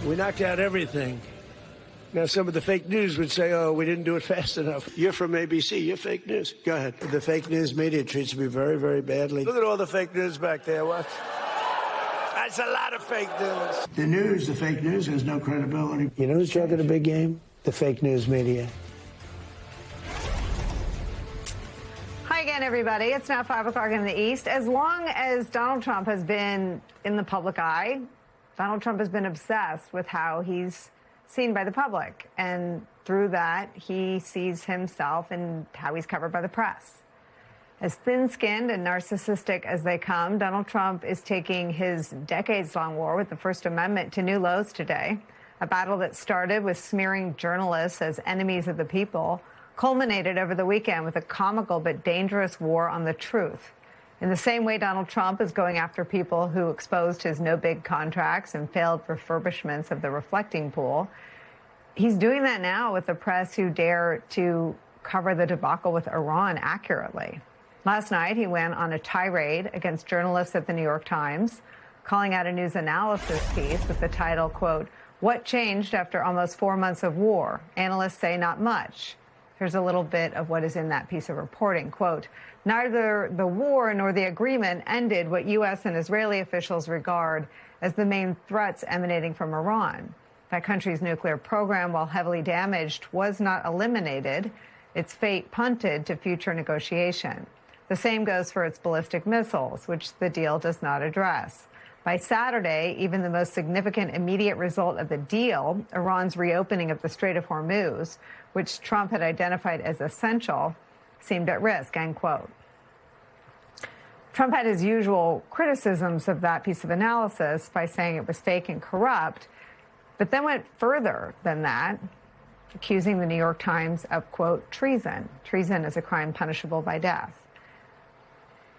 We knocked out everything. Now, some of the fake news would say, oh, we didn't do it fast enough. You're from ABC. You're fake news. Go ahead. The fake news media treats me very, very badly. Look at all the fake news back there. What? That's a lot of fake news. The fake news has no credibility. You know who's juggling a big game? The fake news media. Hi again, everybody. It's now 5 o'clock in the East. As long as Donald Trump has been in the public eye, Donald Trump has been obsessed with how he's seen by the public. And through that, he sees himself and how he's covered by the press. As thin-skinned and narcissistic as they come, Donald Trump is taking his decades-long war with the First Amendment to new lows today. A battle that started with smearing journalists as enemies of the people culminated over the weekend with a comical but dangerous war on the truth. In the same way Donald Trump is going after people who exposed his no-bid contracts and failed refurbishments of the reflecting pool, he's doing that now with the press who dare to cover the debacle with Iran accurately. Last night, he went on a tirade against journalists at the New York Times, calling out a news analysis piece with the title, quote, "What changed after almost 4 months of war? Analysts say not much." Here's a little bit of what is in that piece of reporting. Quote, "Neither the war nor the agreement ended what U.S. and Israeli officials regard as the main threats emanating from Iran. That country's nuclear program, while heavily damaged, was not eliminated. Its fate punted to future negotiation. The same goes for its ballistic missiles, which the deal does not address. By Saturday, even the most significant immediate result of the deal, Iran's reopening of the Strait of Hormuz, which Trump had identified as essential, seemed at risk," end quote. Trump had his usual criticisms of that piece of analysis by saying it was fake and corrupt, but then went further than that, accusing the New York Times of, quote, treason. Treason is a crime punishable by death.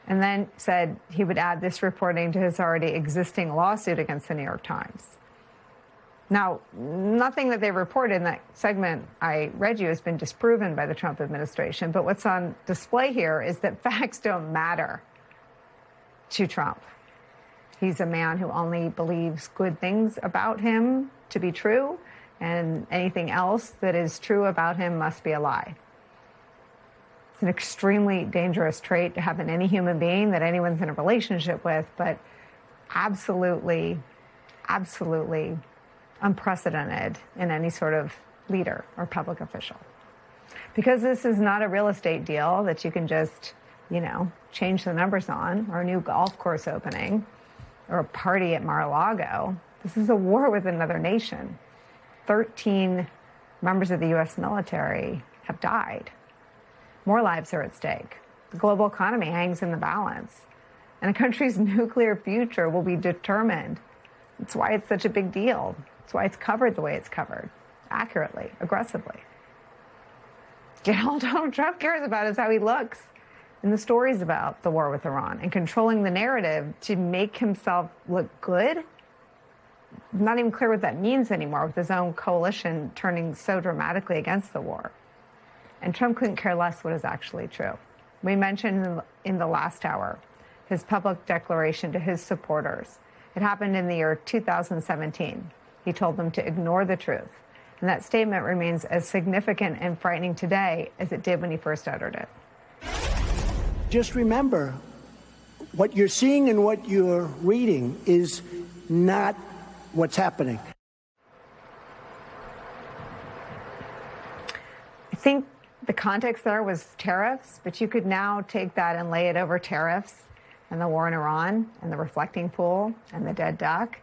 And then said he would add this reporting to his already existing lawsuit against the New York Times. Now, nothing that they reported in that segment I read you has been disproven by the Trump administration, but what's on display here is that facts don't matter to Trump. He's a man who only believes good things about him to be true, and anything else that is true about him must be a lie. It's an extremely dangerous trait to have in any human being that anyone's in a relationship with, but absolutely, absolutely unprecedented in any sort of leader or public official. Because this is not a real estate deal that you can just, change the numbers on, or a new golf course opening, or a party at Mar-a-Lago. This is a war with another nation. 13 members of the U.S. military have died. More lives are at stake. The global economy hangs in the balance. And a country's nuclear future will be determined. That's why it's such a big deal. That's why it's covered the way it's covered. Accurately, aggressively. All Donald Trump cares about is how he looks in the stories about the war with Iran, and controlling the narrative to make himself look good. Not even clear what that means anymore, with his own coalition turning so dramatically against the war. And Trump couldn't care less what is actually true. We mentioned in the last hour his public declaration to his supporters. It happened in the year 2017. He told them to ignore the truth. And that statement remains as significant and frightening today as it did when he first uttered it. Just remember, what you're seeing and what you're reading is not what's happening. I think the context there was tariffs, but you could now take that and lay it over tariffs and the war in Iran and the reflecting pool and the dead duck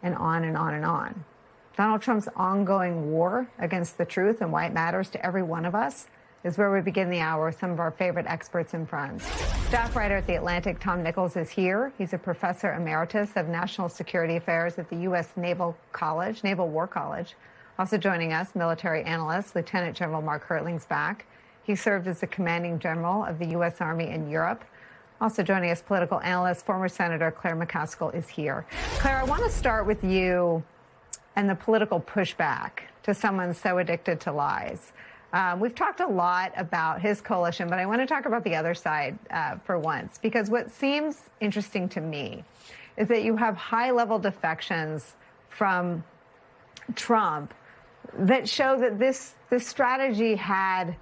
and on and on and on. Donald Trump's ongoing war against the truth and why it matters to every one of us is where we begin the hour with some of our favorite experts and friends. Staff writer at The Atlantic, Tom Nichols, is here. He's a professor emeritus of national security affairs at the U.S. Naval War College. Also joining us, military analyst, Lieutenant General Mark Hertling's back. He served as the commanding general of the U.S. Army in Europe. Also joining us, political analyst, former Senator Claire McCaskill is here. Claire, I want to start with you and the political pushback to someone so addicted to lies. We've talked a lot about his coalition, but I want to talk about the other side for once, because what seems interesting to me is that you have high-level defections from Trump that show that this strategy had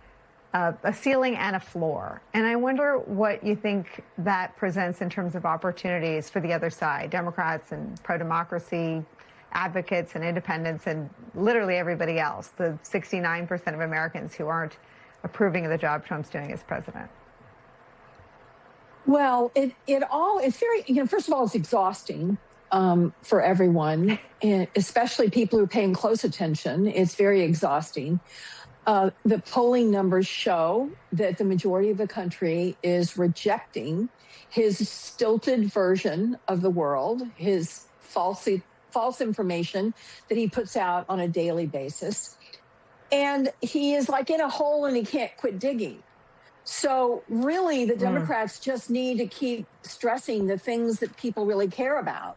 a ceiling and a floor. And I wonder what you think that presents in terms of opportunities for the other side, Democrats and pro-democracy advocates and independents and literally everybody else, the 69% of Americans who aren't approving of the job Trump's doing as president. Well, it's very, first of all, it's exhausting for everyone, and especially people who are paying close attention. It's very exhausting. The polling numbers show that the majority of the country is rejecting his stilted version of the world, his false information that he puts out on a daily basis. And he is like in a hole and he can't quit digging. So really, the Democrats just need to keep stressing the things that people really care about.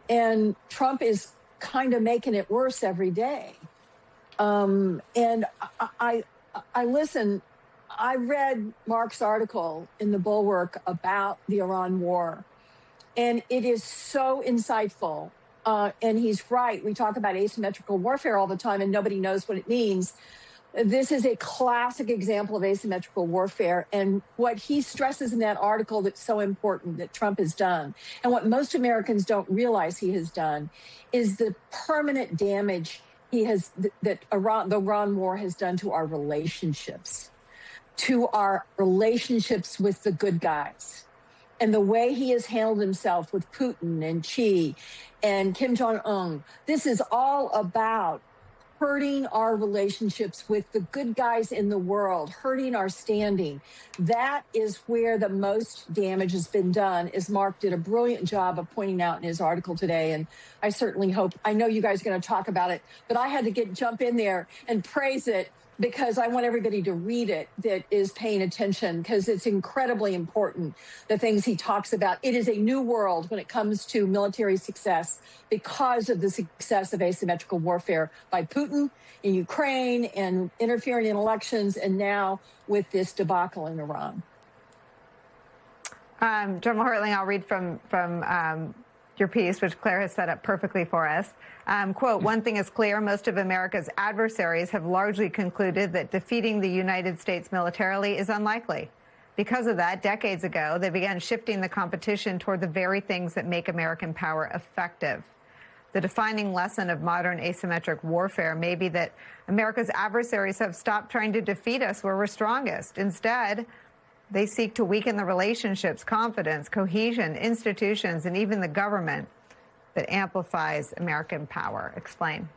And Trump is kind of making it worse every day. And I listen, I read Mark's article in the Bulwark about the Iran war, and it is so insightful. And he's right. We talk about asymmetrical warfare all the time, and nobody knows what it means. This is a classic example of asymmetrical warfare. And what he stresses in that article that's so important that Trump has done, and what most Americans don't realize he has done, is the permanent damage the Iran war has done to our relationships with the good guys. And the way he has handled himself with Putin and Xi and Kim Jong-un, this is all about hurting our relationships with the good guys in the world, hurting our standing. That is where the most damage has been done, as Mark did a brilliant job of pointing out in his article today. And I certainly hope, I know you guys are going to talk about it, but I had to jump in there and praise it because I want everybody to read it that is paying attention, because it's incredibly important, the things he talks about. It is a new world when it comes to military success because of the success of asymmetrical warfare by Putin in Ukraine and interfering in elections, and now with this debacle in Iran. General Hertling, I'll read from your piece, which Claire has set up perfectly for us. Quote, "One thing is clear, most of America's adversaries have largely concluded that defeating the United States militarily is unlikely. Because of that, decades ago, they began shifting the competition toward the very things that make American power effective. The defining lesson of modern asymmetric warfare may be that America's adversaries have stopped trying to defeat us where we're strongest. Instead, they seek to weaken the relationships, confidence, cohesion, institutions, and even the government that amplifies American power." Explain.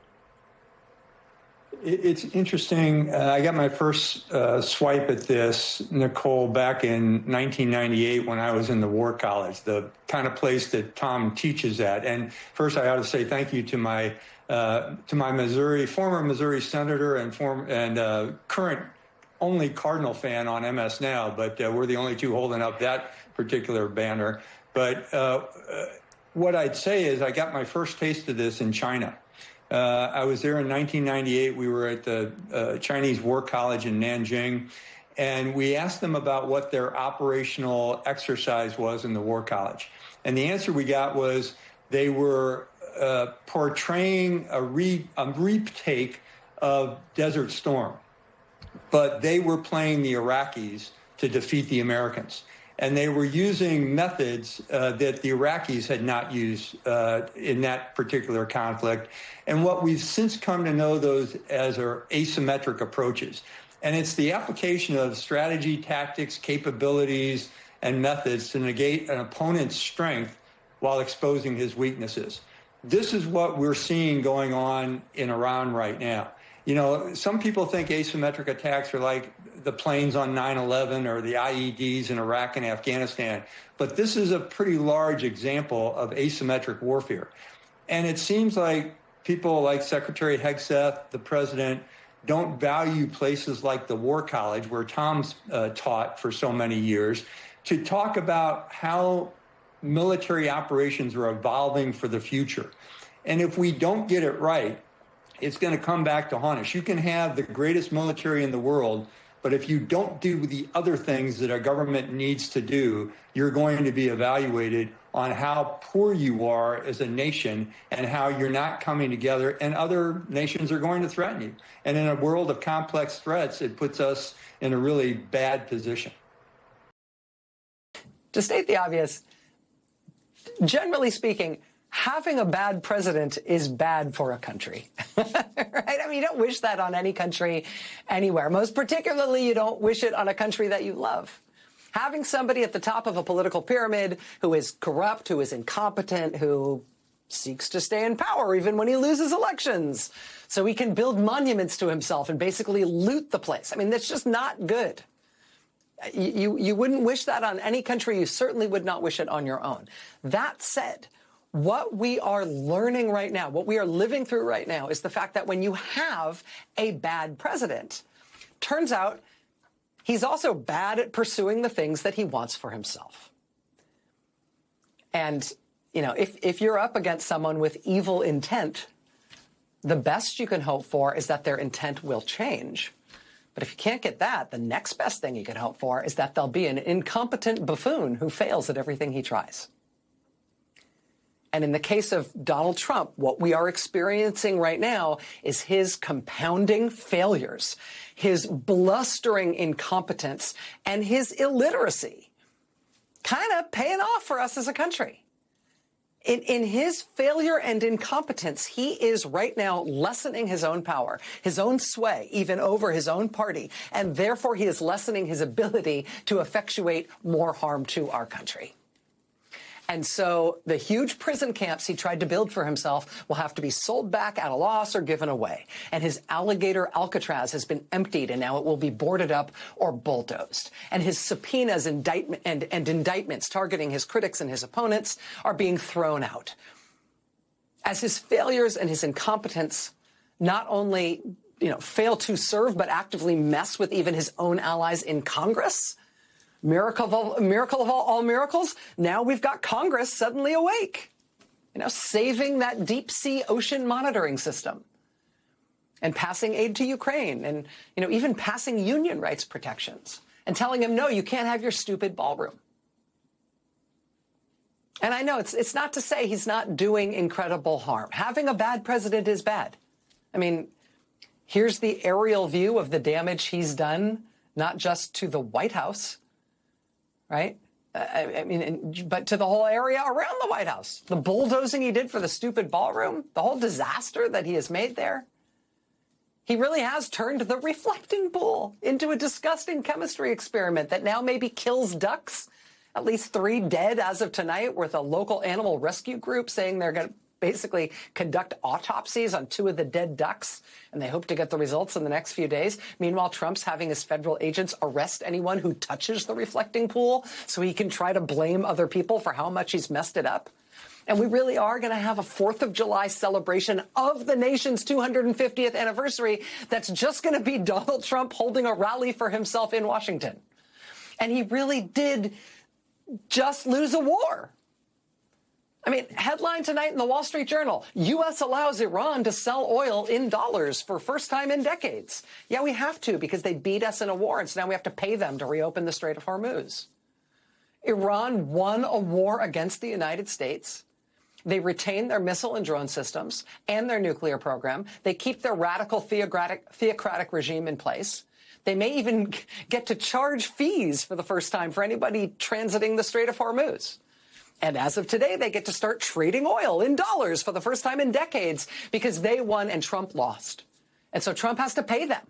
It's interesting. I got my first swipe at this, Nicole, back in 1998 when I was in the War College, the kind of place that Tom teaches at. And first, I ought to say thank you to my former Missouri senator and current only Cardinal fan on MS Now, but we're the only two holding up that particular banner. But what I'd say is I got my first taste of this in China. I was there in 1998. We were at the Chinese War College in Nanjing, and we asked them about what their operational exercise was in the War College. And the answer we got was they were portraying a retake of Desert Storm, but they were playing the Iraqis to defeat the Americans. And they were using methods that the Iraqis had not used in that particular conflict. And what we've since come to know those as are asymmetric approaches. And it's the application of strategy, tactics, capabilities, and methods to negate an opponent's strength while exposing his weaknesses. This is what we're seeing going on in Iran right now. You know, some people think asymmetric attacks are like the planes on 9/11 or the IEDs in Iraq and Afghanistan. But this is a pretty large example of asymmetric warfare. And it seems like people like Secretary Hegseth, the president, don't value places like the War College, where Tom's taught for so many years, to talk about how military operations are evolving for the future. And if we don't get it right, it's going to come back to haunt us. You can have the greatest military in the world, But if you don't do the other things that a government needs to do, you're going to be evaluated on how poor you are as a nation and how you're not coming together, and other nations are going to threaten you. And in a world of complex threats, it puts us in a really bad position. To state the obvious, generally speaking, having a bad president is bad for a country, right? I mean, you don't wish that on any country anywhere. Most particularly, you don't wish it on a country that you love. Having somebody at the top of a political pyramid who is corrupt, who is incompetent, who seeks to stay in power even when he loses elections, so he can build monuments to himself and basically loot the place. I mean, that's just not good. You wouldn't wish that on any country. You certainly would not wish it on your own. That said, what we are learning right now, what we are living through right now, is the fact that when you have a bad president, turns out he's also bad at pursuing the things that he wants for himself. And, you know, if you're up against someone with evil intent, the best you can hope for is that their intent will change. But if you can't get that, the next best thing you can hope for is that there'll be an incompetent buffoon who fails at everything he tries. And in the case of Donald Trump, what we are experiencing right now is his compounding failures, his blustering incompetence, and his illiteracy kind of paying off for us as a country. In his failure and incompetence, he is right now lessening his own power, his own sway, even over his own party, and therefore he is lessening his ability to effectuate more harm to our country. And so the huge prison camps he tried to build for himself will have to be sold back at a loss or given away. And his alligator Alcatraz has been emptied, and now it will be boarded up or bulldozed. And his subpoenas and indictments targeting his critics and his opponents are being thrown out. As his failures and his incompetence not only, fail to serve, but actively mess with even his own allies in Congress, miracle of all miracles, now we've got Congress suddenly awake, saving that deep sea ocean monitoring system and passing aid to Ukraine and, even passing union rights protections and telling him, no, you can't have your stupid ballroom. And I know it's not to say he's not doing incredible harm. Having a bad president is bad. I mean, here's the aerial view of the damage he's done, not just to the White House, right? But to the whole area around the White House. The bulldozing he did for the stupid ballroom, the whole disaster that he has made there. He really has turned the reflecting pool into a disgusting chemistry experiment that now maybe kills ducks. At least 3 dead as of tonight, with a local animal rescue group saying they're going to basically conduct autopsies on 2 of the dead ducks, and they hope to get the results in the next few days. Meanwhile, Trump's having his federal agents arrest anyone who touches the reflecting pool so he can try to blame other people for how much he's messed it up. And we really are going to have a 4th of July celebration of the nation's 250th anniversary that's just going to be Donald Trump holding a rally for himself in Washington. And he really did just lose a war. I mean, headline tonight in the Wall Street Journal, U.S. allows Iran to sell oil in dollars for first time in decades. Yeah, we have to, because they beat us in a war, and so now we have to pay them to reopen the Strait of Hormuz. Iran won a war against the United States. They retain their missile and drone systems and their nuclear program. They keep their radical theocratic regime in place. They may even get to charge fees for the first time for anybody transiting the Strait of Hormuz. And as of today, they get to start trading oil in dollars for the first time in decades because they won and Trump lost. And so Trump has to pay them.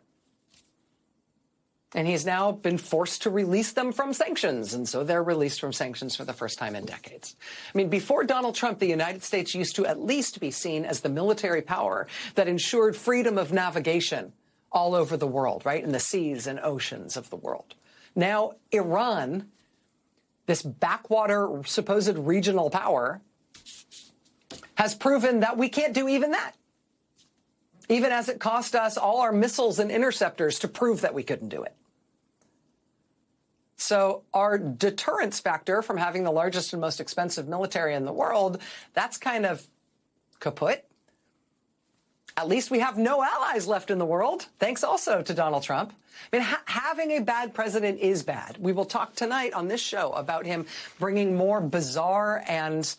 And he's now been forced to release them from sanctions. And so they're released from sanctions for the first time in decades. I mean, before Donald Trump, the United States used to at least be seen as the military power that ensured freedom of navigation all over the world, right? In the seas and oceans of the world. Now, Iran, this backwater supposed regional power, has proven that we can't do even that. Even as it cost us all our missiles and interceptors to prove that we couldn't do it. So our deterrence factor from having the largest and most expensive military in the world, that's kind of kaput. At least we have no allies left in the world. Thanks also to Donald Trump. I mean, having a bad president is bad. We will talk tonight on this show about him bringing more bizarre and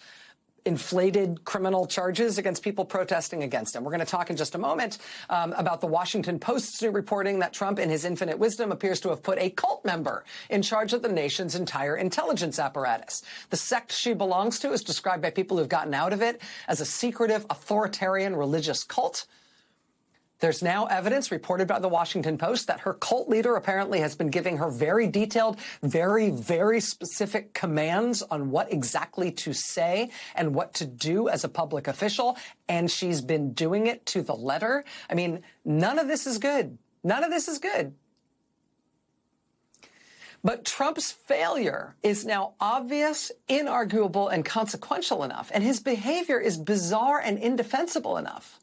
inflated criminal charges against people protesting against him. We're going to talk in just a moment about the Washington Post's new reporting that Trump, in his infinite wisdom, appears to have put a cult member in charge of the nation's entire intelligence apparatus. The sect she belongs to is described by people who've gotten out of it as a secretive, authoritarian religious cult. There's now evidence reported by the Washington Post that her cult leader apparently has been giving her very detailed, very, very specific commands on what exactly to say and what to do as a public official. And she's been doing it to the letter. I mean, none of this is good. None of this is good. But Trump's failure is now obvious, inarguable, and consequential enough. And his behavior is bizarre and indefensible enough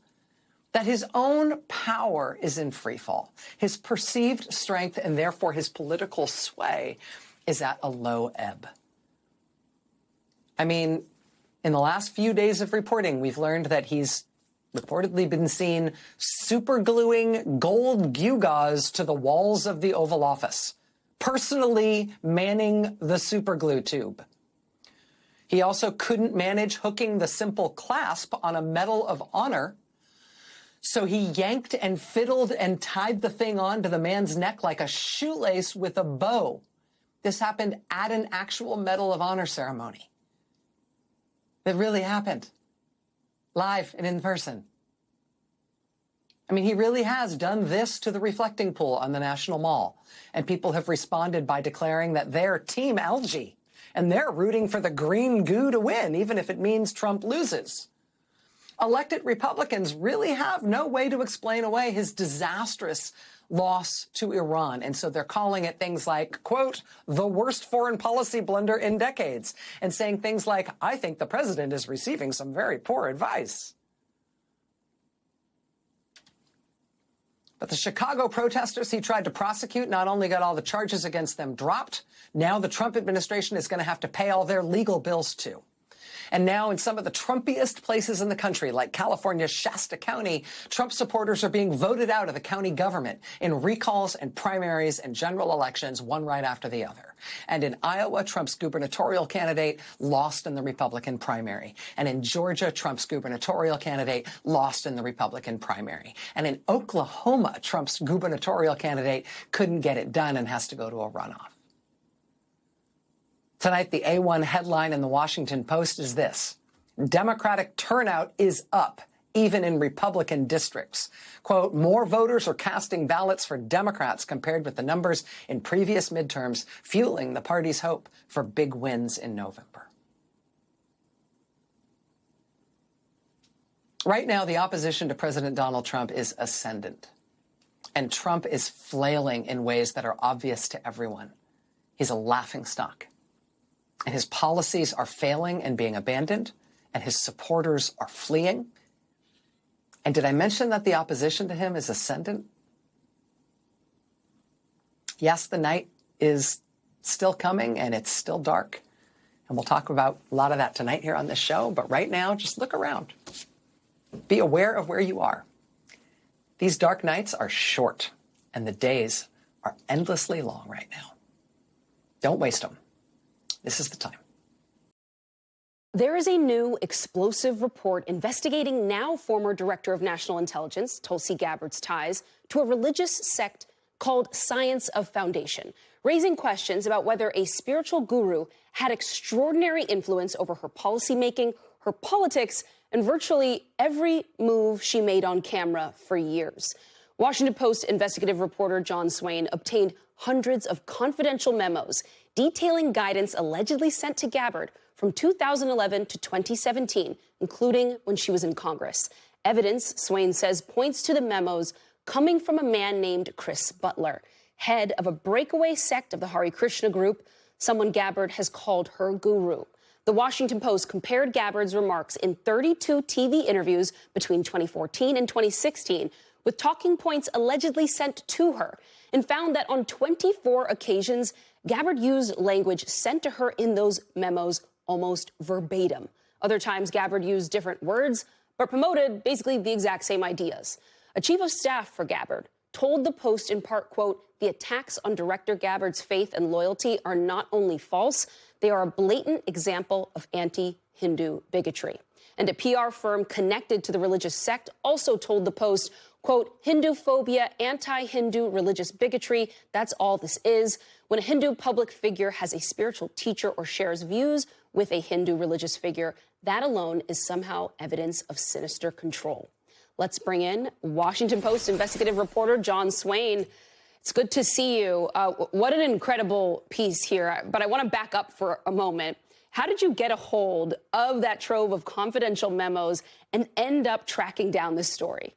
that his own power is in freefall. His perceived strength and therefore his political sway is at a low ebb. I mean, in the last few days of reporting, we've learned that he's reportedly been seen supergluing gold gewgaws to the walls of the Oval Office, personally manning the superglue tube. He also couldn't manage hooking the simple clasp on a Medal of Honor, so he yanked and fiddled and tied the thing on to the man's neck like a shoelace with a bow. This happened at an actual Medal of Honor ceremony. It really happened. Live and in person. I mean, he really has done this to the reflecting pool on the National Mall. And people have responded by declaring that they're Team Algae. And they're rooting for the green goo to win, even if it means Trump loses. Elected Republicans really have no way to explain away his disastrous loss to Iran. And so they're calling it things like, quote, the worst foreign policy blunder in decades, and saying things like, I think the president is receiving some very poor advice. But the Chicago protesters he tried to prosecute not only got all the charges against them dropped, now the Trump administration is going to have to pay all their legal bills too. And now in some of the Trumpiest places in the country, like California's Shasta County, Trump supporters are being voted out of the county government in recalls and primaries and general elections, one right after the other. And in Iowa, Trump's gubernatorial candidate lost in the Republican primary. And in Georgia, Trump's gubernatorial candidate lost in the Republican primary. And in Oklahoma, Trump's gubernatorial candidate couldn't get it done and has to go to a runoff. Tonight, the A1 headline in the Washington Post is this: Democratic turnout is up, even in Republican districts. Quote, more voters are casting ballots for Democrats compared with the numbers in previous midterms, fueling the party's hope for big wins in November. Right now, the opposition to President Donald Trump is ascendant, and Trump is flailing in ways that are obvious to everyone. He's a laughingstock. And his policies are failing and being abandoned, and his supporters are fleeing. And did I mention that the opposition to him is ascendant? Yes, the night is still coming, and it's still dark. And we'll talk about a lot of that tonight here on this show. But right now, just look around. Be aware of where you are. These dark nights are short, and the days are endlessly long right now. Don't waste them. This is the time. There is a new explosive report investigating now former Director of National Intelligence, Tulsi Gabbard's ties to a religious sect called Science of Foundation, raising questions about whether a spiritual guru had extraordinary influence over her policymaking, her politics, and virtually every move she made on camera for years. Washington Post investigative reporter John Swain obtained hundreds of confidential memos detailing guidance allegedly sent to Gabbard from 2011 to 2017, including when she was in Congress. Evidence, Swain says, points to the memos coming from a man named Chris Butler, head of a breakaway sect of the Hare Krishna group, someone Gabbard has called her guru. The Washington Post compared Gabbard's remarks in 32 TV interviews between 2014 and 2016 with talking points allegedly sent to her, and found that on 24 occasions, Gabbard used language sent to her in those memos almost verbatim. Other times, Gabbard used different words, but promoted basically the exact same ideas. A chief of staff for Gabbard told the Post in part, quote, "The attacks on Director Gabbard's faith and loyalty are not only false, they are a blatant example of anti-Hindu bigotry." And a PR firm connected to the religious sect also told the Post, quote, "Hindu phobia, anti-Hindu religious bigotry, that's all this is. When a Hindu public figure has a spiritual teacher or shares views with a Hindu religious figure, that alone is somehow evidence of sinister control." Let's bring in Washington Post investigative reporter John Swain. It's good to see you. What an incredible piece here. But I want to back up for a moment. How did you get a hold of that trove of confidential memos and end up tracking down this story?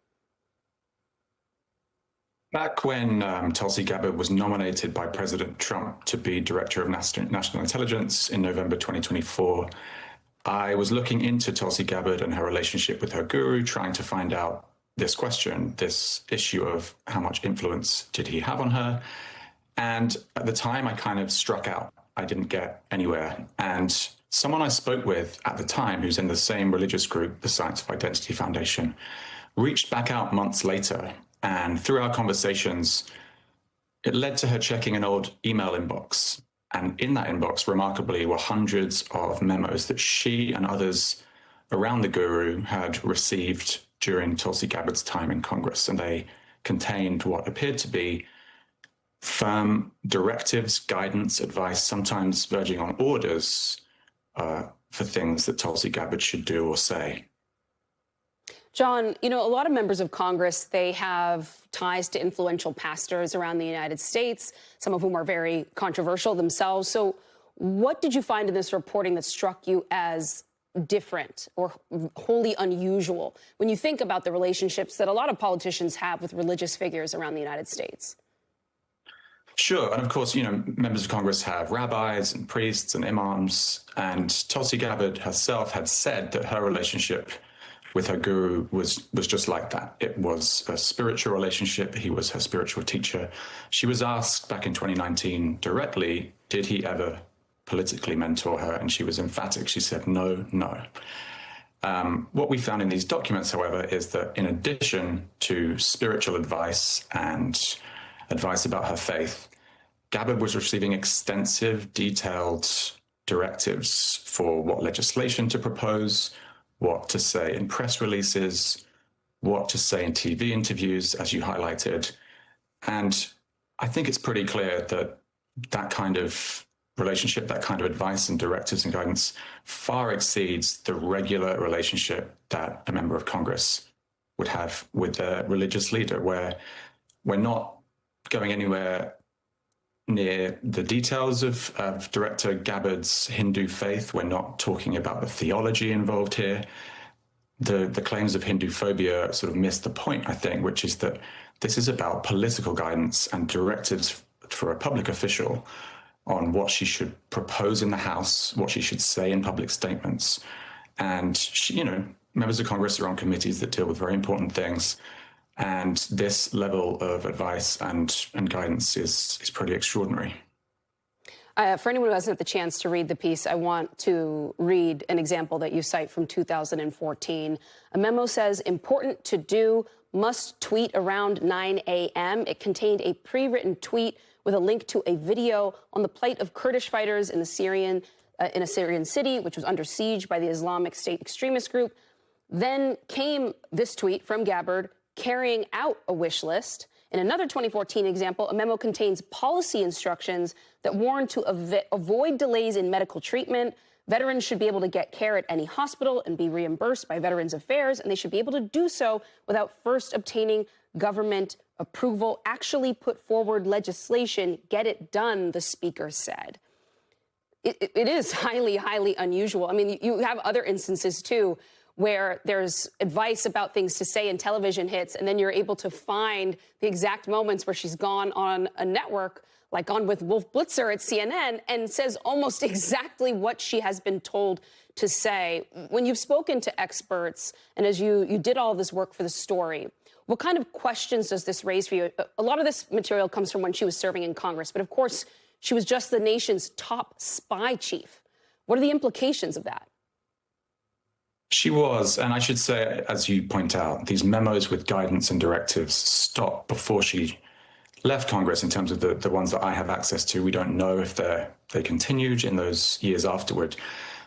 Back when Tulsi Gabbard was nominated by President Trump to be Director of National Intelligence in November 2024, I was looking into Tulsi Gabbard and her relationship with her guru, trying to find out this question, this issue of how much influence did he have on her? And at the time, I kind of struck out. I didn't get anywhere. And someone I spoke with at the time, who's in the same religious group, the Science of Identity Foundation, reached back out months later. And through our conversations, it led to her checking an old email inbox. And in that inbox, remarkably, were hundreds of memos that she and others around the guru had received during Tulsi Gabbard's time in Congress. And they contained what appeared to be firm directives, guidance, advice, sometimes verging on orders for things that Tulsi Gabbard should do or say. John, you know, a lot of members of Congress, they have ties to influential pastors around the United States, some of whom are very controversial themselves. So what did you find in this reporting that struck you as different or wholly unusual when you think about the relationships that a lot of politicians have with religious figures around the United States? Sure. And of course, you know, members of Congress have rabbis and priests and imams. And Tulsi Gabbard herself had said that her relationship with her guru was just like that. It was a spiritual relationship. He was her spiritual teacher. She was asked back in 2019 directly, did he ever politically mentor her? And she was emphatic. She said, no, no. What we found in these documents, however, is that in addition to spiritual advice and advice about her faith, Gabbard was receiving extensive, detailed directives for what legislation to propose, what to say in press releases, what to say in TV interviews, as you highlighted. And I think it's pretty clear that that kind of relationship, that kind of advice and directives and guidance far exceeds the regular relationship that a member of Congress would have with a religious leader, where we're not going anywhere near the details of Director Gabbard's Hindu faith. We're not talking about the theology involved here. The claims of Hindu phobia sort of miss the point, I think, which is that this is about political guidance and directives for a public official on what she should propose in the House, what she should say in public statements. And, she, you know, members of Congress are on committees that deal with very important things. And this level of advice and guidance is pretty extraordinary. For anyone who hasn't had the chance to read the piece, I want to read an example that you cite from 2014. A memo says, important to do, must tweet around 9 a.m. It contained a pre-written tweet with a link to a video on the plight of Kurdish fighters in a Syrian city, which was under siege by the Islamic State extremist group. Then came this tweet from Gabbard carrying out a wish list. In another 2014 example, a memo contains policy instructions that warn to avoid delays in medical treatment. Veterans should be able to get care at any hospital and be reimbursed by Veterans Affairs, and they should be able to do so without first obtaining government approval. Actually put forward legislation, get it done, the speaker said. It is highly, highly unusual. I mean, you have other instances, too, where there's advice about things to say in television hits, and then you're able to find the exact moments where she's gone on a network, like on with Wolf Blitzer at CNN, and says almost exactly what she has been told to say. When you've spoken to experts, and as you did all this work for the story, what kind of questions does this raise for you? A lot of this material comes from when she was serving in Congress, but of course, she was just the nation's top spy chief. What are the implications of that? She was, and I should say, as you point out, these memos with guidance and directives stopped before she left Congress. In terms of the ones that I have access to, we don't know if they continued in those years afterward.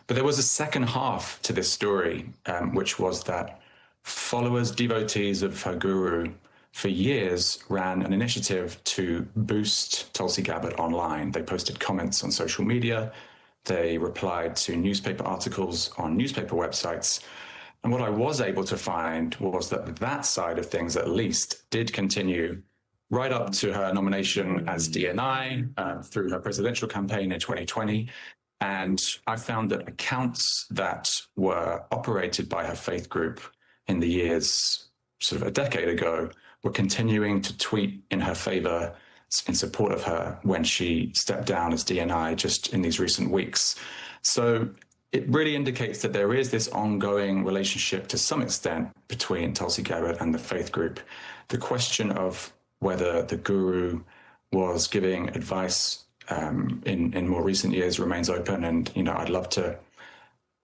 But there was a second half to this story, which was that followers, devotees of her guru for years ran an initiative to boost Tulsi Gabbard online. They posted comments on social media. They replied to newspaper articles on newspaper websites. And what I was able to find was that side of things, at least, did continue right up to her nomination as DNI through her presidential campaign in 2020. And I found that accounts that were operated by her faith group in the years sort of a decade ago were continuing to tweet in her favor in support of her when she stepped down as DNI just in these recent weeks. So it really indicates that there is this ongoing relationship to some extent between Tulsi Gabbard and the faith group. The question of whether the guru was giving advice in more recent years remains open, and I'd love to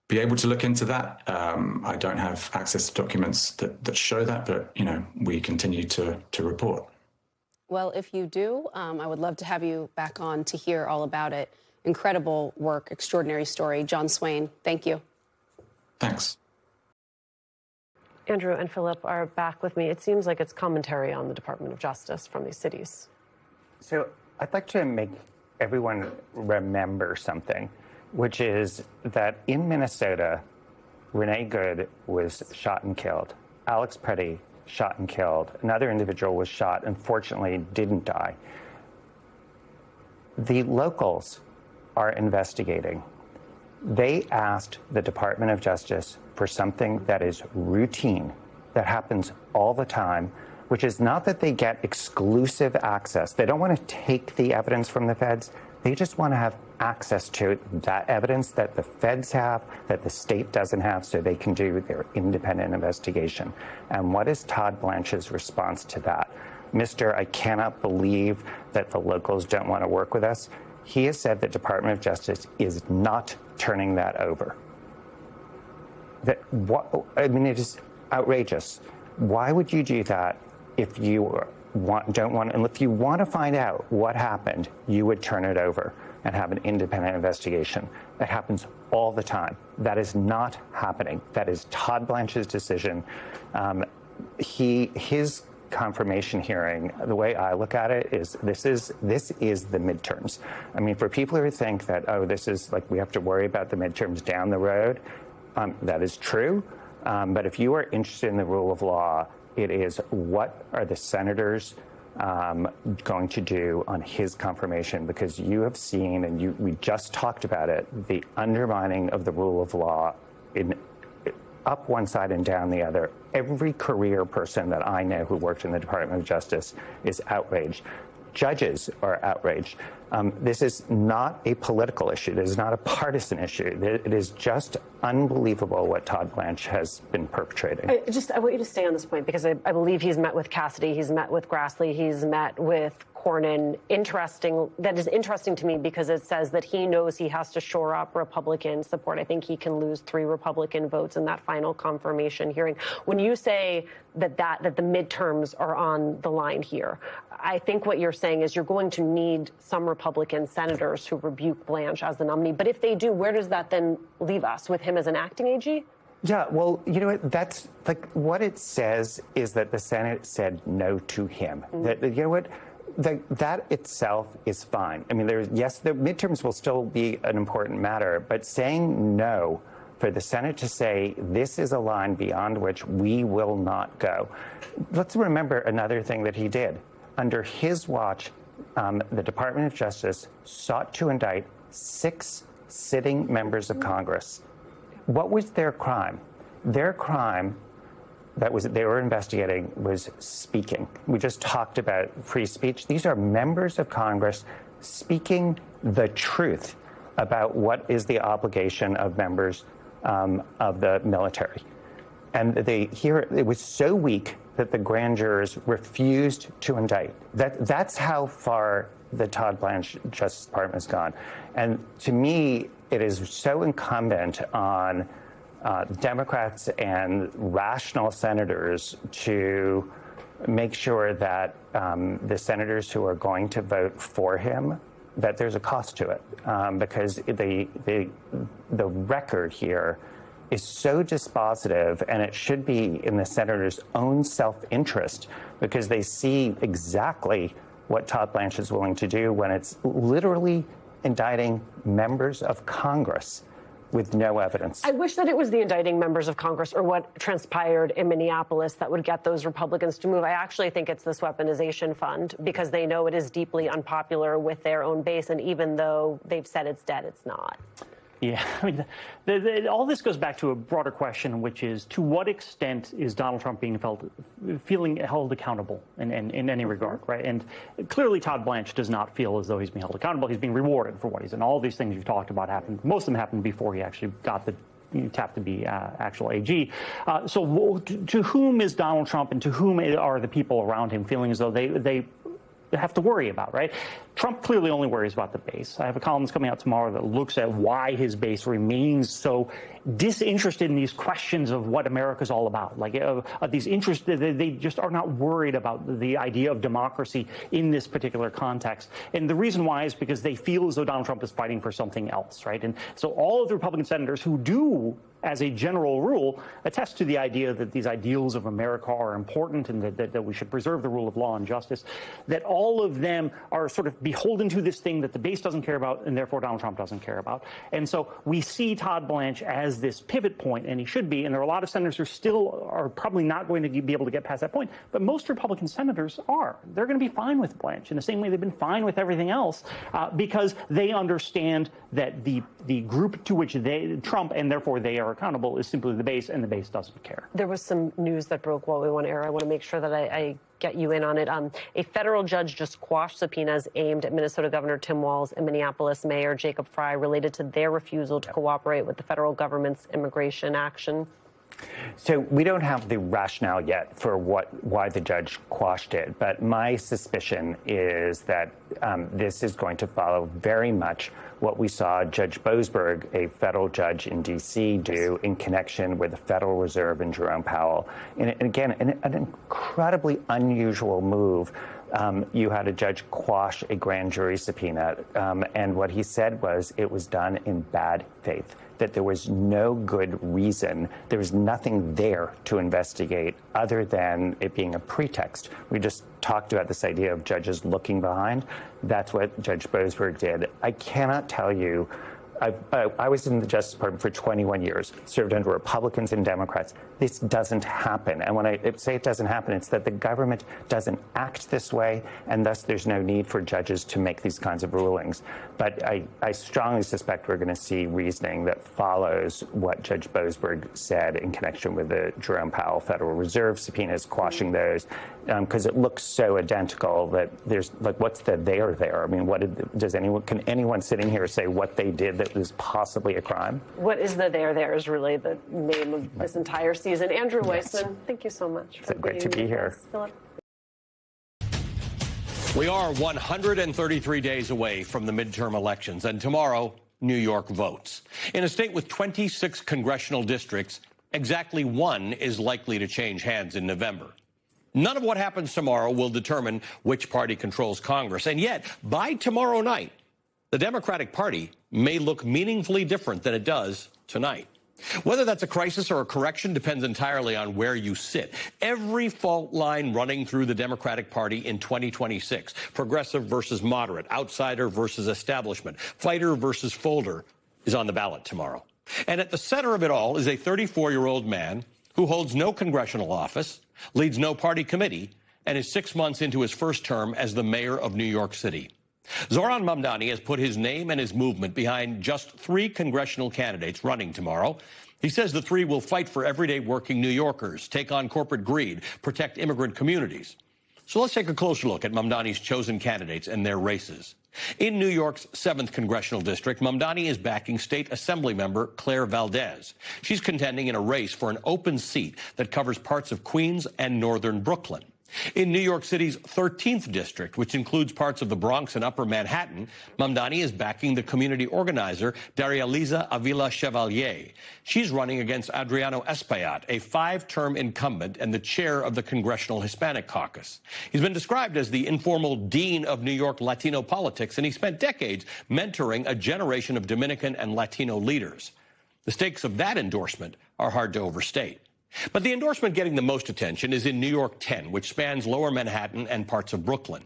be able to look into that. I don't have access to documents that show that, but we continue to report. Well, if you do, I would love to have you back on to hear all about it. Incredible work, extraordinary story. John Swain, thank you. Thanks. Andrew and Philip are back with me. It seems like it's commentary on the Department of Justice from these cities. So I'd like to make everyone remember something, which is that in Minnesota, Renee Good was shot and killed. Alex Preddy shot and killed. Another individual was shot, unfortunately didn't die. The locals are investigating. They asked the Department of Justice for something that is routine, that happens all the time, which is not that they get exclusive access. They don't want to take the evidence from the feds. They just want to have access to that evidence that the feds have, that the state doesn't have, so they can do their independent investigation. And what is Todd Blanche's response to that? Mr. I cannot believe that the locals don't want to work with us. He has said that Department of Justice is not turning that over. It is outrageous. Why would you do that if you don't want, and if you want to find out what happened, you would turn it over and have an independent investigation. That happens all the time. That is not happening. That is Todd Blanche's decision. His confirmation hearing, the way I look at it is this is the midterms. I mean, for people who think that, this is like we have to worry about the midterms down the road, that is true. But if you are interested in the rule of law, it is what are the senators going to do on his confirmation, because you have seen, and we just talked about it, the undermining of the rule of law in up one side and down the other. Every career person that I know who worked in the Department of Justice is outraged. Judges are outraged. This is not a political issue. This is not a partisan issue. It is just unbelievable what Todd Blanche has been perpetrating. I want you to stay on this point, because I believe he's met with Cassidy, he's met with Grassley, he's met with Cornyn. That is interesting to me, because it says that he knows he has to shore up Republican support. I think he can lose 3 Republican votes in that final confirmation hearing. When you say that the midterms are on the line here, I think what you're saying is you're going to need some Republican senators who rebuke Blanche as the nominee. But if they do, where does that then leave us, with him as an acting AG? Yeah, well, you know what? That's like what it says is that the Senate said no to him. Mm-hmm. That, you know what? That itself is fine. I mean, yes, the midterms will still be an important matter, but saying no, for the Senate to say this is a line beyond which we will not go. Let's remember another thing that he did. Under his watch, the Department of Justice sought to indict 6 sitting members of Congress. What was their crime? Their crime they were investigating was speaking. We just talked about free speech. These are members of Congress speaking the truth about what is the obligation of members of the military. And it was so weak that the grand jurors refused to indict. That's how far the Todd Blanche Justice Department has gone. And to me, it is so incumbent on Democrats and rational senators to make sure that the senators who are going to vote for him, that there's a cost to it, because the record here is so dispositive, and it should be in the senators' own self-interest, because they see exactly what Todd Blanche is willing to do when it's literally indicting members of Congress with no evidence. I wish that it was the indicting members of Congress or what transpired in Minneapolis that would get those Republicans to move. I actually think it's this weaponization fund, because they know it is deeply unpopular with their own base. And even though they've said it's dead, it's not. Yeah, I mean, all this goes back to a broader question, which is, to what extent is Donald Trump feeling held accountable in any regard, right? And clearly Todd Blanche does not feel as though he's being held accountable. He's being rewarded for what he's done. All these things you've talked about happened. Most of them happened before he actually got the tapped to be actual AG. So to whom is Donald Trump, and to whom are the people around him feeling as though they have to worry about, right? Trump clearly only worries about the base. I have a column that's coming out tomorrow that looks at why his base remains so disinterested in these questions of what America's all about. Like these interests, they just are not worried about the idea of democracy in this particular context. And the reason why is because they feel as though Donald Trump is fighting for something else, right? And so all of the Republican senators who do, as a general rule, attest to the idea that these ideals of America are important, and that we should preserve the rule of law and justice, that all of them are sort of beholden to this thing that the base doesn't care about, and therefore Donald Trump doesn't care about. And so we see Todd Blanche as this pivot point, and he should be. And there are a lot of senators who still are probably not going to be able to get past that point. But most Republican senators are. They're going to be fine with Blanche in the same way they've been fine with everything else, because they understand that the group to which Trump, and therefore they are accountable, is simply the base, and the base doesn't care. There was some news that broke while we were on air. I want to make sure that I get you in on it. A federal judge just quashed subpoenas aimed at Minnesota Governor Tim Walz and Minneapolis Mayor Jacob Frey related to their refusal to cooperate with the federal government's immigration action. So we don't have the rationale yet for why the judge quashed it, but my suspicion is that this is going to follow very much what we saw Judge Boasberg, a federal judge in D.C., do in connection with the Federal Reserve and Jerome Powell. And again, an incredibly unusual move. You had a judge quash a grand jury subpoena, and what he said was it was done in bad faith, that there was no good reason, there was nothing there to investigate other than it being a pretext. We just talked about this idea of judges looking behind. That's what Judge Boasberg did. I cannot tell you, I was in the Justice Department for 21 years, served under Republicans and Democrats. This doesn't happen. And when I say it doesn't happen, it's that the government doesn't act this way, and thus there's no need for judges to make these kinds of rulings. But I strongly suspect we're going to see reasoning that follows what Judge Boasberg said in connection with the Jerome Powell Federal Reserve subpoenas, quashing those, because it looks so identical that there's, like, what's the there? I mean, can anyone sitting here say what they did that was possibly a crime? What is the there is really the name of this entire season. Andrew Weissman, thank you so much for great to be here. Philip. We are 133 days away from the midterm elections, and tomorrow, New York votes. In a state with 26 congressional districts, exactly one is likely to change hands in November. None of what happens tomorrow will determine which party controls Congress, and yet, by tomorrow night, the Democratic Party may look meaningfully different than it does tonight. Whether that's a crisis or a correction depends entirely on where you sit. Every fault line running through the Democratic Party in 2026, progressive versus moderate, outsider versus establishment, fighter versus folder, is on the ballot tomorrow. And at the center of it all is a 34-year-old man who holds no congressional office, leads no party committee, and is 6 months into his first term as the mayor of New York City. Zohran Mamdani has put his name and his movement behind just 3 congressional candidates running tomorrow. He says the 3 will fight for everyday working New Yorkers, take on corporate greed, protect immigrant communities. So let's take a closer look at Mamdani's chosen candidates and their races. In New York's 7th congressional district, Mamdani is backing State Assembly member Claire Valdez. She's contending in a race for an open seat that covers parts of Queens and northern Brooklyn. In New York City's 13th district, which includes parts of the Bronx and Upper Manhattan, Mamdani is backing the community organizer Darializa Avila Chevalier. She's running against Adriano Espaillat, a 5-term incumbent and the chair of the Congressional Hispanic Caucus. He's been described as the informal dean of New York Latino politics, and he spent decades mentoring a generation of Dominican and Latino leaders. The stakes of that endorsement are hard to overstate. But the endorsement getting the most attention is in New York 10, which spans Lower Manhattan and parts of Brooklyn.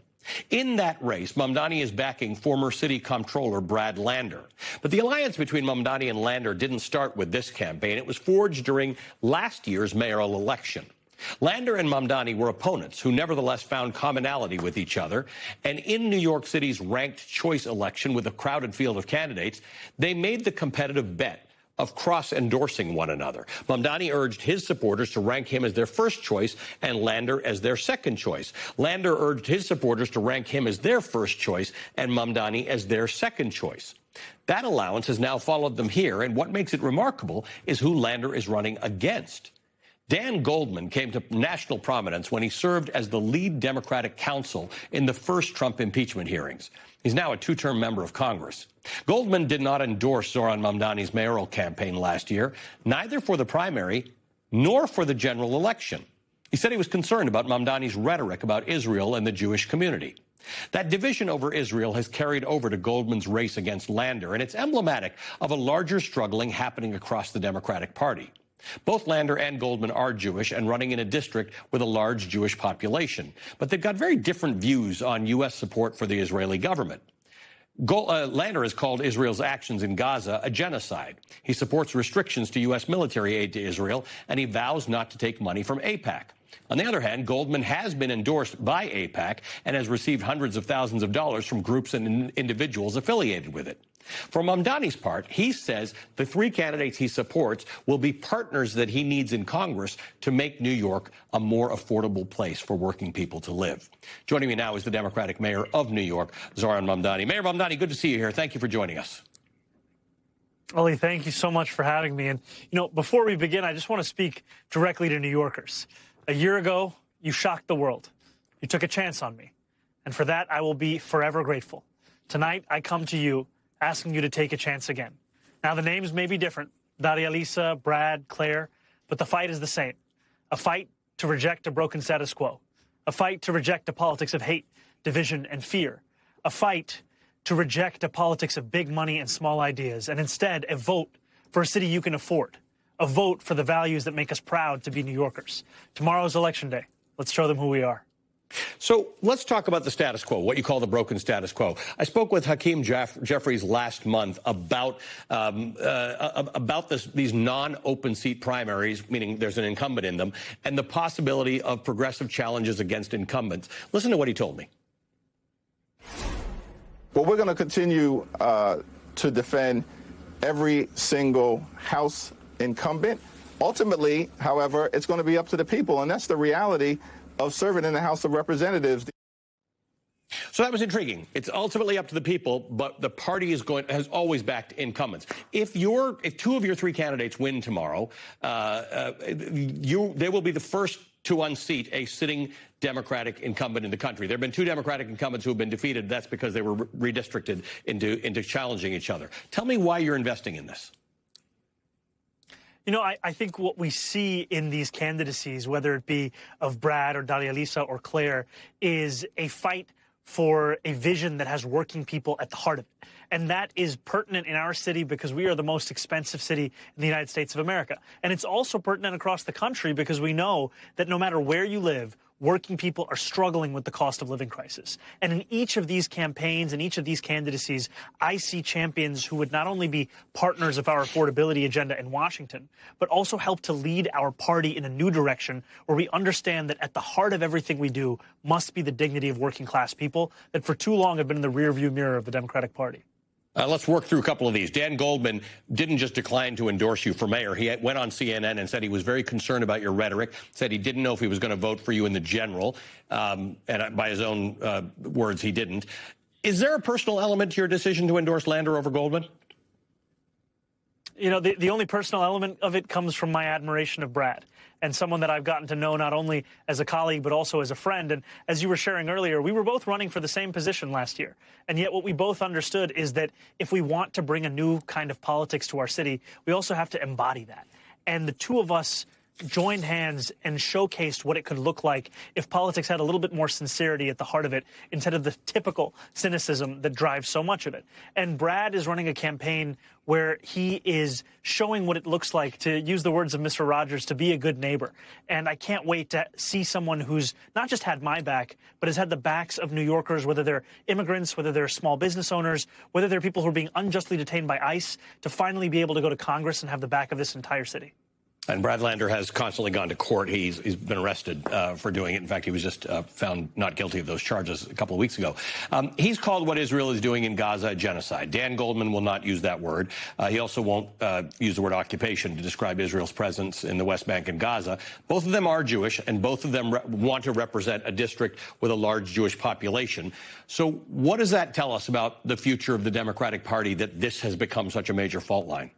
In that race, Mamdani is backing former city comptroller Brad Lander. But the alliance between Mamdani and Lander didn't start with this campaign. It was forged during last year's mayoral election. Lander and Mamdani were opponents who nevertheless found commonality with each other. And in New York City's ranked choice election with a crowded field of candidates, they made the competitive bet of cross-endorsing one another. Mamdani urged his supporters to rank him as their first choice and Lander as their second choice. Lander urged his supporters to rank him as their first choice and Mamdani as their second choice. That allowance has now followed them here, and what makes it remarkable is who Lander is running against. Dan Goldman came to national prominence when he served as the lead Democratic counsel in the first Trump impeachment hearings. He's now a 2-term member of Congress. Goldman did not endorse Zohran Mamdani's mayoral campaign last year, neither for the primary nor for the general election. He said he was concerned about Mamdani's rhetoric about Israel and the Jewish community. That division over Israel has carried over to Goldman's race against Lander, and it's emblematic of a larger struggling happening across the Democratic Party. Both Lander and Goldman are Jewish and running in a district with a large Jewish population. But they've got very different views on U.S. support for the Israeli government. Lander has called Israel's actions in Gaza a genocide. He supports restrictions to U.S. military aid to Israel, and he vows not to take money from AIPAC. On the other hand, Goldman has been endorsed by AIPAC and has received hundreds of thousands of dollars from groups and individuals affiliated with it. For Mamdani's part, he says the 3 candidates he supports will be partners that he needs in Congress to make New York a more affordable place for working people to live. Joining me now is the Democratic mayor of New York, Zohran Mamdani. Mayor Mamdani, good to see you here. Thank you for joining us. Oli, thank you so much for having me. And, before we begin, I just want to speak directly to New Yorkers. A year ago, you shocked the world. You took a chance on me. And for that, I will be forever grateful. Tonight, I come to you asking you to take a chance again. Now, the names may be different, Darialisa, Brad, Claire, but the fight is the same. A fight to reject a broken status quo. A fight to reject a politics of hate, division, and fear. A fight to reject a politics of big money and small ideas, and instead a vote for a city you can afford. A vote for the values that make us proud to be New Yorkers. Tomorrow's Election Day. Let's show them who we are. So let's talk about the status quo, what you call the broken status quo. I spoke with Hakeem Jeffries last month about these non-open seat primaries, meaning there's an incumbent in them, and the possibility of progressive challenges against incumbents. Listen to what he told me. Well, we're going to continue to defend every single House incumbent. Ultimately, however, it's going to be up to the people, and that's the reality of serving in the House of Representatives. So that was intriguing. It's ultimately up to the people, but the party has always backed incumbents. If 2 of your 3 candidates win tomorrow, they will be the first to unseat a sitting Democratic incumbent in the country. There have been 2 Democratic incumbents who have been defeated. That's because they were redistricted into challenging each other. Tell me why you're investing in this. I think what we see in these candidacies, whether it be of Brad or Darialisa or Claire, is a fight for a vision that has working people at the heart of it. And that is pertinent in our city because we are the most expensive city in the United States of America. And it's also pertinent across the country because we know that no matter where you live, working people are struggling with the cost of living crisis. And in each of these campaigns, in each of these candidacies, I see champions who would not only be partners of our affordability agenda in Washington, but also help to lead our party in a new direction where we understand that at the heart of everything we do must be the dignity of working class people that for too long have been in the rearview mirror of the Democratic Party. Let's work through a couple of these. Dan Goldman didn't just decline to endorse you for mayor. He went on CNN and said he was very concerned about your rhetoric, said he didn't know if he was going to vote for you in the general. And by his own words, he didn't. Is there a personal element to your decision to endorse Lander over Goldman? The only personal element of it comes from my admiration of Brad. and someone that I've gotten to know not only as a colleague but also as a friend. And as you were sharing earlier, we were both running for the same position last year. And yet what we both understood is that if we want to bring a new kind of politics to our city, we also have to embody that. And the two of us joined hands and showcased what it could look like if politics had a little bit more sincerity at the heart of it instead of the typical cynicism that drives so much of it. And Brad is running a campaign where he is showing what it looks like, to use the words of Mr. Rogers, to be a good neighbor. And I can't wait to see someone who's not just had my back, but has had the backs of New Yorkers, whether they're immigrants, whether they're small business owners, whether they're people who are being unjustly detained by ICE, to finally be able to go to Congress and have the back of this entire city. And Brad Lander has constantly gone to court. He's been arrested for doing it. In fact, he was just found not guilty of those charges a couple of weeks ago. He's called what Israel is doing in Gaza a genocide. Dan Goldman will not use that word. He also won't use the word occupation to describe Israel's presence in the West Bank and Gaza. Both of them are Jewish, and both of them want to represent a district with a large Jewish population. So what does that tell us about the future of the Democratic Party, that this has become such a major fault line?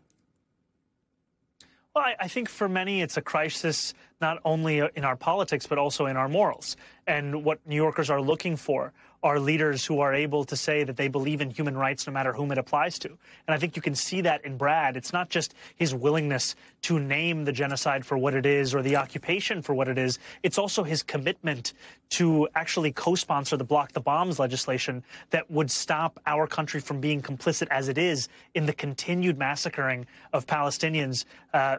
Well, I think for many it's a crisis not only in our politics but also in our morals. And what New Yorkers are looking for are leaders who are able to say that they believe in human rights no matter whom it applies to. And I think you can see that in Brad. It's not just his willingness to name the genocide for what it is or the occupation for what it is. It's also his commitment to actually co-sponsor the Block the Bombs legislation that would stop our country from being complicit as it is in the continued massacring of Palestinians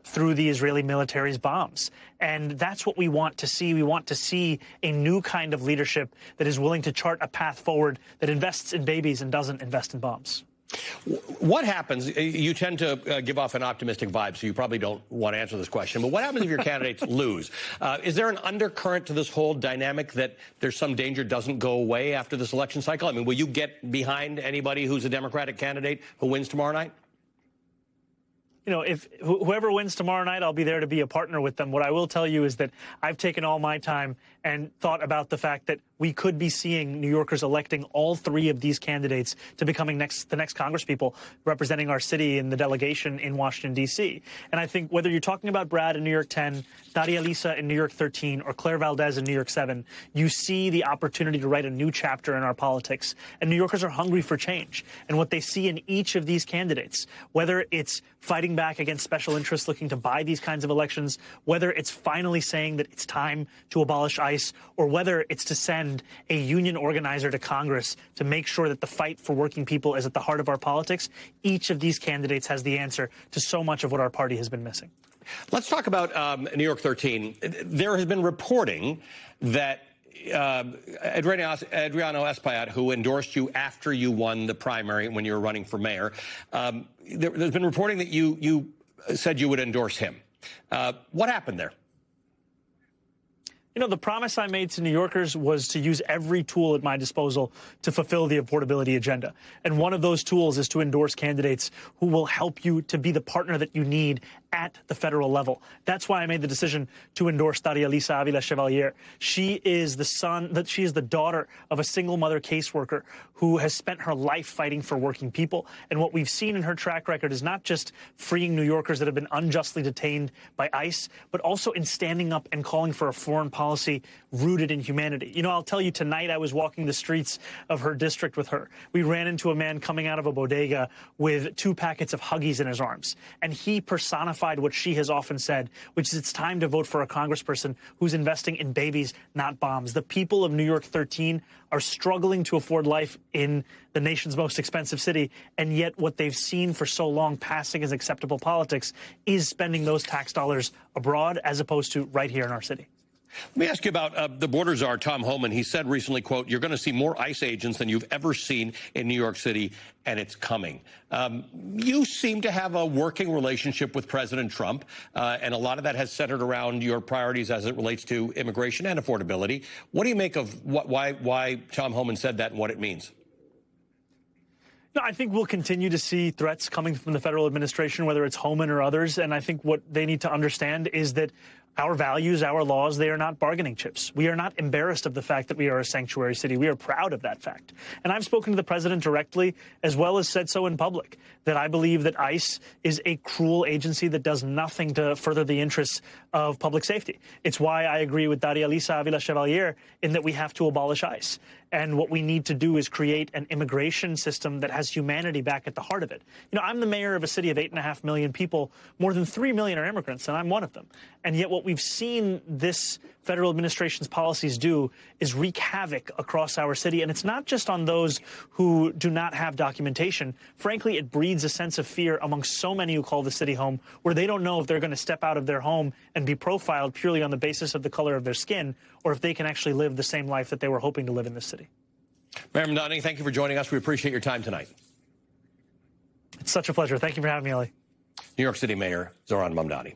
through the Israeli military's bombs. And that's what we want to see. We want to see a new kind of leadership that is willing to chart a path forward, that invests in babies and doesn't invest in bombs. What happens? You tend to give off an optimistic vibe, so you probably don't want to answer this question. But what happens if your candidates lose? Is there an undercurrent to this whole dynamic that there's some danger doesn't go away after this election cycle? I mean, will you get behind anybody who's a Democratic candidate who wins tomorrow night? You know, if whoever wins tomorrow night, I'll be there to be a partner with them. What I will tell you is that I've taken all my time and thought about the fact that we could be seeing New Yorkers electing all three of these candidates to becoming the next congresspeople representing our city in the delegation in Washington, D.C. And I think whether you're talking about Brad in New York 10, Daria Lisa in New York 13, or Claire Valdez in New York 7, you see the opportunity to write a new chapter in our politics. And New Yorkers are hungry for change. And what they see in each of these candidates, whether it's fighting back against special interests looking to buy these kinds of elections, whether it's finally saying that it's time to abolish ICE, or whether it's to send a union organizer to Congress to make sure that the fight for working people is at the heart of our politics, each of these candidates has the answer to so much of what our party has been missing. Let's talk about New York 13. There has been reporting that Adriano Espaillat, who endorsed you after you won the primary when you were running for mayor, there's been reporting that you said you would endorse him. What happened there? You know, the promise I made to New Yorkers was to use every tool at my disposal to fulfill the affordability agenda. And one of those tools is to endorse candidates who will help you to be the partner that you need at the federal level. That's why I made the decision to endorse Daria Lisa Avila Chevalier. She is the daughter of a single mother caseworker who has spent her life fighting for working people. And what we've seen in her track record is not just freeing New Yorkers that have been unjustly detained by ICE, but also in standing up and calling for a foreign policy rooted in humanity. You know, I'll tell you, tonight I was walking the streets of her district with her. We ran into a man coming out of a bodega with 2 packets of Huggies in his arms. And he personified what she has often said, which is it's time to vote for a congressperson who's investing in babies, not bombs. The people of New York 13 are struggling to afford life in the nation's most expensive city, and yet what they've seen for so long passing as acceptable politics is spending those tax dollars abroad as opposed to right here in our city. Let me ask you about the border czar, Tom Homan. He said recently, quote, "You're going to see more ICE agents than you've ever seen in New York City, and it's coming." You seem to have a working relationship with President Trump, and a lot of that has centered around your priorities as it relates to immigration and affordability. What do you make of why Tom Homan said that and what it means? No, I think we'll continue to see threats coming from the federal administration, whether it's Homan or others. And I think what they need to understand is that Our values, our laws, they are not bargaining chips. We are not embarrassed of the fact that we are a sanctuary city. We are proud of that fact. And I've spoken to the president directly, as well as said so in public, that I believe that ICE is a cruel agency that does nothing to further the interests of public safety. It's why I agree with Daria Lisa Avila Chevalier in that we have to abolish ICE. And what we need to do is create an immigration system that has humanity back at the heart of it. You know, I'm the mayor of a city of 8.5 million people. More than 3 million are immigrants, and I'm one of them. And yet what we've seen this federal administration's policies do is wreak havoc across our city. And it's not just on those who do not have documentation. Frankly, it breeds a sense of fear among so many who call the city home, where they don't know if they're going to step out of their home and be profiled purely on the basis of the color of their skin, or if they can actually live the same life that they were hoping to live in this city. Mayor Mamdani, thank you for joining us. We appreciate your time tonight. It's such a pleasure. Thank you for having me, Ellie. New York City Mayor Zohran Mamdani.